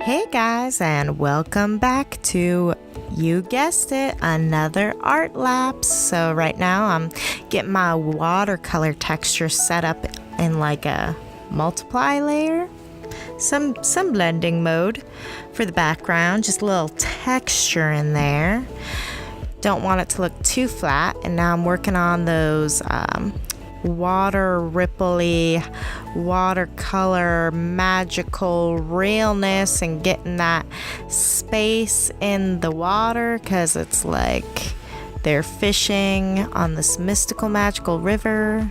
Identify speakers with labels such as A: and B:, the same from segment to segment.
A: Hey guys, and welcome back to, you guessed it, another art lapse. So right now I'm getting my watercolor texture set up in like a multiply layer. Some blending mode for the background, just a little texture in there. Don't want it to look too flat. And now I'm working on those water ripply, watercolor, magical realness and getting that space in the water, because it's like they're fishing on this mystical, magical river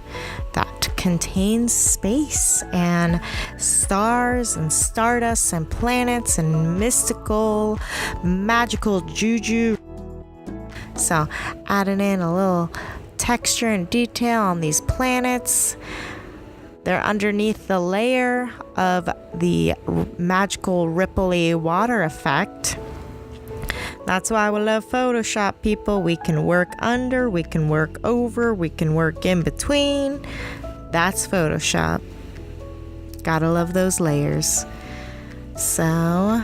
A: that contains space and stars and stardust and planets and mystical, magical juju. So adding in a little texture and detail on these planets. They're underneath the layer of the magical ripply water effect. That's why we love Photoshop, people. We can work under, we can work over, we can work in between. That's Photoshop. Gotta love those layers. So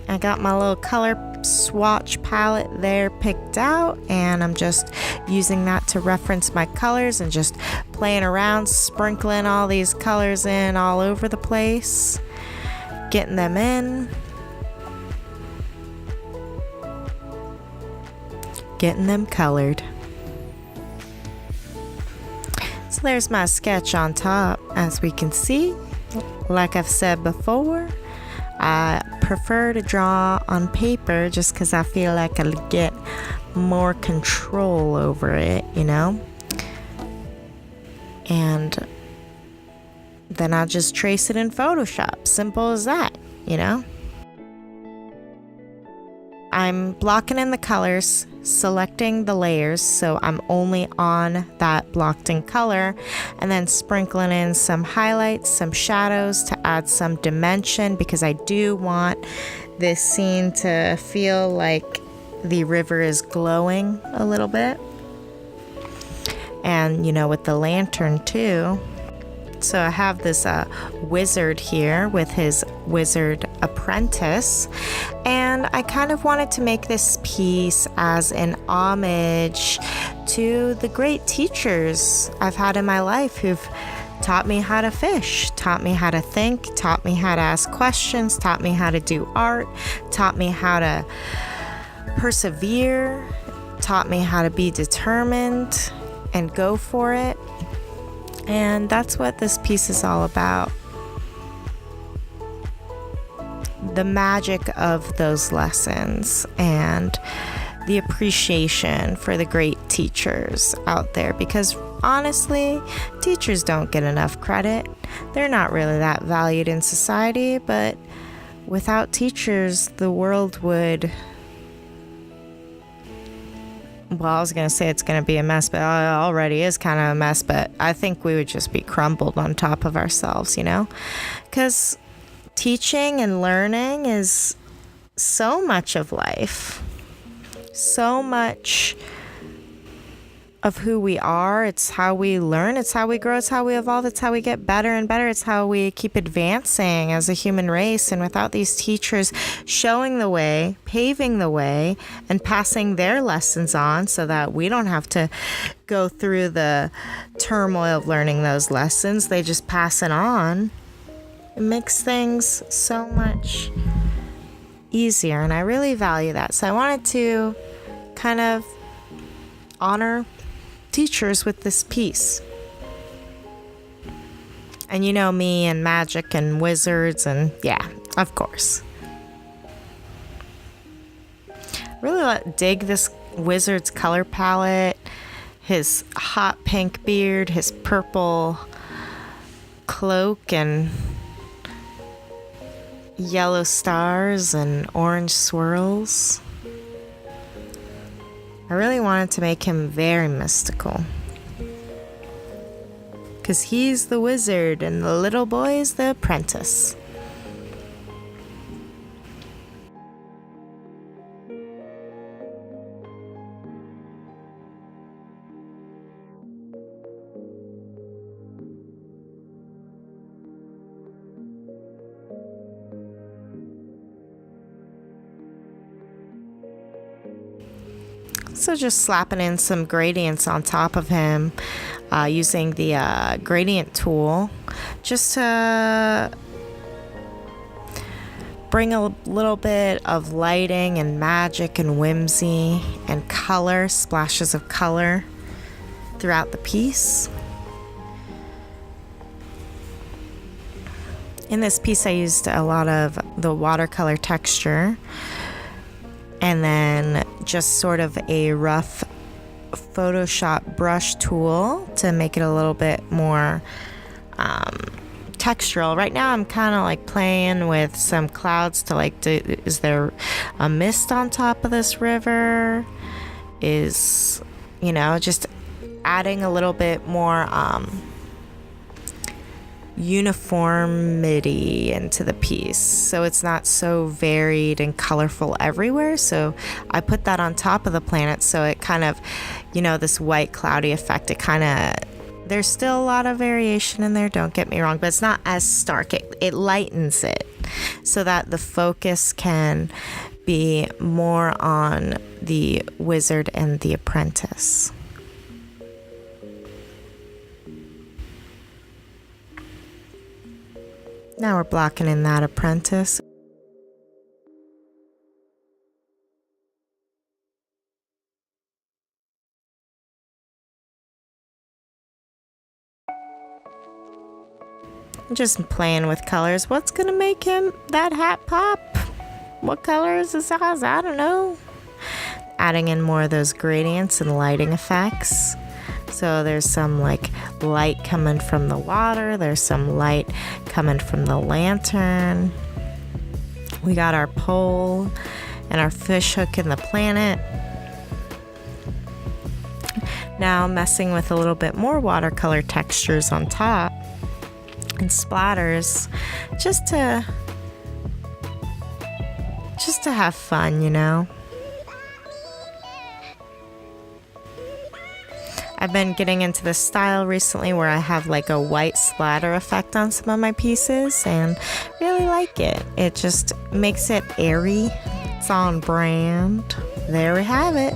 A: I got my little color swatch palette there picked out, and I'm just using that to reference my colors and just playing around, sprinkling all these colors in all over the place, getting them in, getting them colored. So there's my sketch on top. As we can see, like I've said before, I prefer to draw on paper just because I feel like I'll get more control over it, you know? And then I'll just trace it in Photoshop. Simple as that, you know? I'm blocking in the colors, selecting the layers, so I'm only on that blocked in color, and then sprinkling in some highlights, some shadows to add some dimension, because I do want this scene to feel like the river is glowing a little bit. And you know, with the lantern too. So I have this wizard here with his wizard apprentice, and I kind of wanted to make this piece as an homage to the great teachers I've had in my life who've taught me how to fish, taught me how to think, taught me how to ask questions, taught me how to do art, taught me how to persevere, taught me how to be determined and go for it. And that's what this piece is all about. The magic of those lessons and the appreciation for the great teachers out there, because honestly, teachers don't get enough credit. They're not really that valued in society, but without teachers, the world would... Well, I was going to say it's going to be a mess, but it already is kind of a mess, but I think we would just be crumbled on top of ourselves, you know? Because teaching and learning is so much of life, so much of who we are. It's how we learn, it's how we grow, it's how we evolve, it's how we get better and better, it's how we keep advancing as a human race. And without these teachers showing the way, paving the way, and passing their lessons on so that we don't have to go through the turmoil of learning those lessons, they just pass it on. It makes things so much easier, and I really value that. So I wanted to kind of honor teachers with this piece. And you know me and magic and wizards, and yeah, of course. Really dig this wizard's color palette, his hot pink beard, his purple cloak and yellow stars and orange swirls. I really wanted to make him very mystical, because he's the wizard and the little boy is the apprentice. So just slapping in some gradients on top of him using the gradient tool just to bring a little bit of lighting and magic and whimsy and color, splashes of color throughout the piece. In this piece I used a lot of the watercolor texture and then just sort of a rough Photoshop brush tool to make it a little bit more textural. Right now I'm kind of like playing with some clouds to like, is there a mist on top of this river? Is, you know, just adding a little bit more uniformity into the piece so it's not so varied and colorful everywhere. So I put that on top of the planet so it kind of, you know, this white cloudy effect, it kind of, there's still a lot of variation in there, don't get me wrong, but it's not as stark. It lightens it so that the focus can be more on the wizard and the apprentice. Now we're blocking in that apprentice. Just playing with colors. What's gonna make him that hat pop? What color is his eyes? I don't know. Adding in more of those gradients and lighting effects. So there's some like light coming from the water. There's some light coming from the lantern. We got our pole and our fish hook in the planet. Now messing with a little bit more watercolor textures on top and splatters just to have fun, you know. I've been getting into this style recently where I have like a white splatter effect on some of my pieces and really like it. It just makes it airy. It's on brand. There we have it.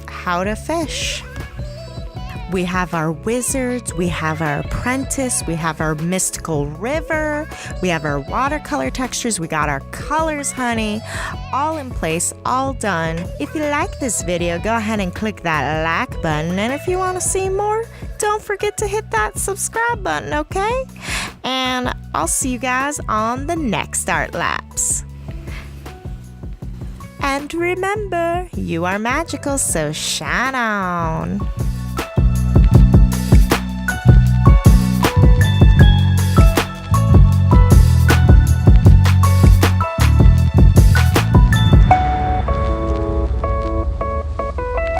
A: How to fish. We have our wizards, we have our apprentice, we have our mystical river, we have our watercolor textures, we got our colors, honey, all in place, all done. If you like this video, go ahead and click that like button, and if you want to see more, don't forget to hit that subscribe button, okay? And I'll see you guys on the next ARTlapse. And remember, you are magical, so shine on.